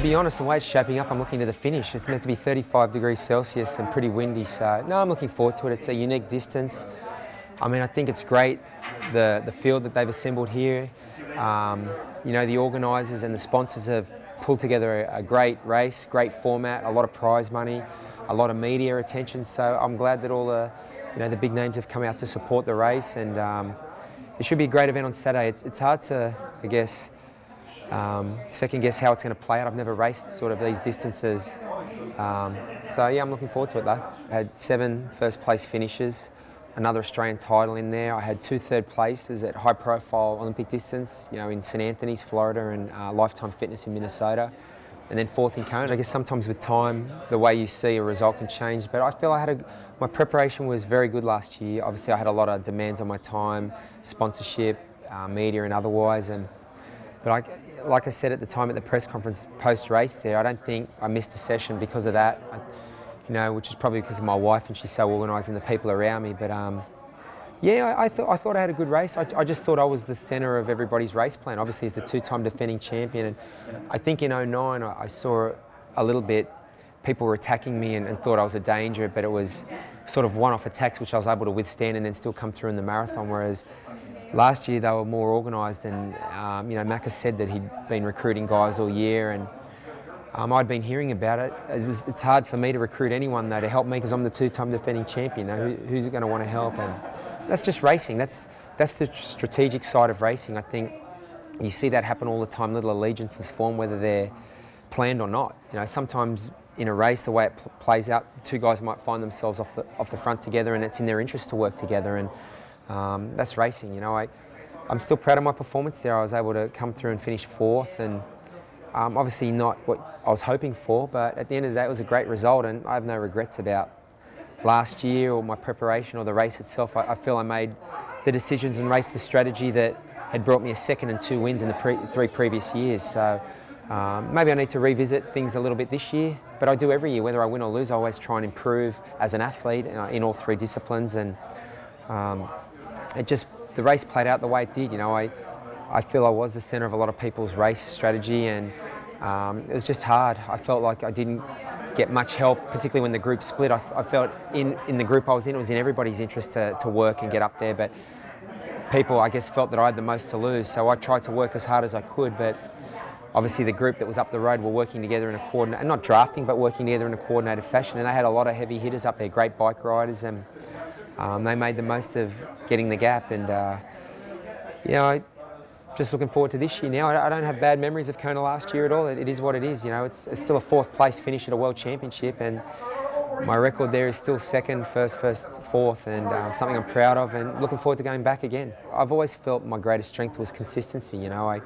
be honest, the way it's shaping up, I'm looking to the finish. It's meant to be 35 degrees Celsius and pretty windy, so no, I'm looking forward to it. It's a unique distance. I mean, I think it's great, the field that they've assembled here. You know, the organisers and the sponsors have pulled together a great race, great format, a lot of prize money, a lot of media attention. So I'm glad that all the, you know, the big names have come out to support the race, and it should be a great event on Saturday. It's hard to, I guess, second guess how it's going to play out. I've never raced sort of these distances. So yeah, I'm looking forward to it though. I had 7 first place finishes, another Australian title in there. I had 2 third places at high profile Olympic distance, you know, in St. Anthony's, Florida, and Lifetime Fitness in Minnesota. And then 4th in Kona. I guess sometimes with time, the way you see a result can change, but I feel my preparation was very good last year. Obviously I had a lot of demands on my time, sponsorship, media and otherwise, but like I said at the time at the press conference post-race there, I don't think I missed a session because of that, you know, which is probably because of my wife and she's so organised and the people around me. But yeah, I thought I had a good race. I just thought I was the centre of everybody's race plan. Obviously, as the 2-time defending champion, and I think in '09 I saw a little bit, people were attacking me and thought I was a danger, but it was sort of one-off attacks which I was able to withstand and then still come through in the marathon, whereas last year they were more organised, and you know, Macca said that he'd been recruiting guys all year, and I'd been hearing about it. It's hard for me to recruit anyone though to help me because I'm the 2-time defending champion. You know, who's going to want to help? And that's just racing. That's the strategic side of racing. I think you see that happen all the time. Little allegiances form, whether they're planned or not. You know, sometimes in a race, the way it plays out, 2 guys might find themselves off the front together, and it's in their interest to work together. And that's racing. You know, I'm still proud of my performance there. I was able to come through and finish 4th, and obviously not what I was hoping for, but at the end of the day it was a great result, and I have no regrets about last year or my preparation or the race itself. I feel I made the decisions and raced the strategy that had brought me a 2nd and 2 wins in the 3 previous years. So maybe I need to revisit things a little bit this year, but I do every year. Whether I win or lose, I always try and improve as an athlete in all 3 disciplines, and the race played out the way it did. You know, I feel I was the centre of a lot of people's race strategy, and it was just hard. I felt like I didn't get much help, particularly when the group split. I felt in the group I was in, it was in everybody's interest to work and get up there, but people, I guess, felt that I had the most to lose, so I tried to work as hard as I could, but obviously the group that was up the road were working together in a coordinated, not drafting, but working together in a coordinated fashion, and they had a lot of heavy hitters up there, great bike riders, and they made the most of getting the gap. And you know, just looking forward to this year now. I don't have bad memories of Kona last year at all. It is what it is. You know, it's still a 4th place finish at a World Championship, and my record there is still 2nd, 1st, 4th, and something I'm proud of, and looking forward to going back again. I've always felt my greatest strength was consistency. You know,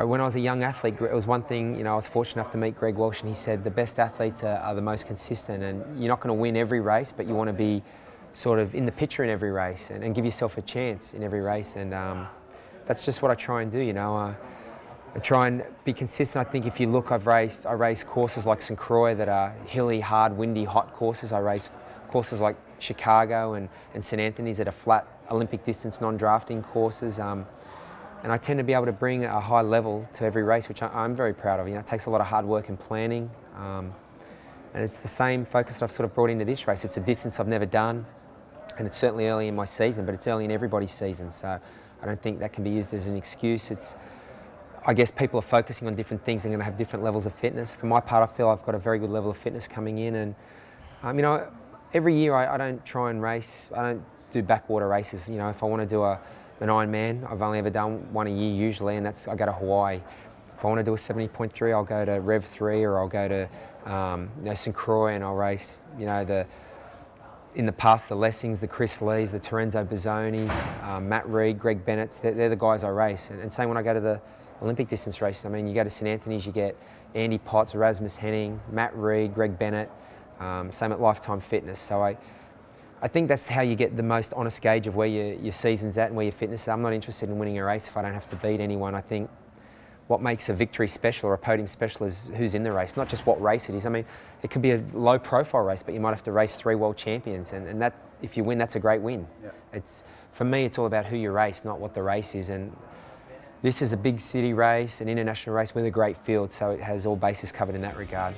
when I was a young athlete, it was one thing, you know, I was fortunate enough to meet Greg Walsh, and he said the best athletes are the most consistent, and you're not going to win every race, but you want to be sort of in the picture in every race, and give yourself a chance in every race. And that's just what I try and do. You know, I try and be consistent. I think if you look, I race courses like St. Croix that are hilly, hard, windy, hot courses. I race courses like Chicago and St. Anthony's that are flat Olympic distance, non-drafting courses. And I tend to be able to bring a high level to every race, which I'm very proud of. You know, it takes a lot of hard work and planning. And it's the same focus that I've sort of brought into this race. It's a distance I've never done, and it's certainly early in my season, but it's early in everybody's season. So I don't think that can be used as an excuse. I guess people are focusing on different things. They're going to have different levels of fitness. For my part, I feel I've got a very good level of fitness coming in, and you know, every year I don't try and race. I don't do backwater races. You know, if I want to do an Ironman, I've only ever done one a year usually, and I go to Hawaii. If I want to do a 70.3, I'll go to Rev 3, or I'll go to you know, St. Croix, and I'll race, you know, in the past, the Lessings, the Chris Lees, the Terenzo Bizzonis, Matt Reed, Greg Bennett's, they're the guys I race. And same when I go to the Olympic distance races. I mean, you go to St. Anthony's, you get Andy Potts, Rasmus Henning, Matt Reed, Greg Bennett, same at Lifetime Fitness. So I think that's how you get the most honest gauge of where your season's at and where your fitness is. I'm not interested in winning a race if I don't have to beat anyone. I think what makes a victory special or a podium special is who's in the race, not just what race it is. I mean, it could be a low profile race, but you might have to race 3 world champions, and that, if you win, that's a great win. Yeah. For me, it's all about who you race, not what the race is. And This is a big city race, an international race with a great field, so it has all bases covered in that regard.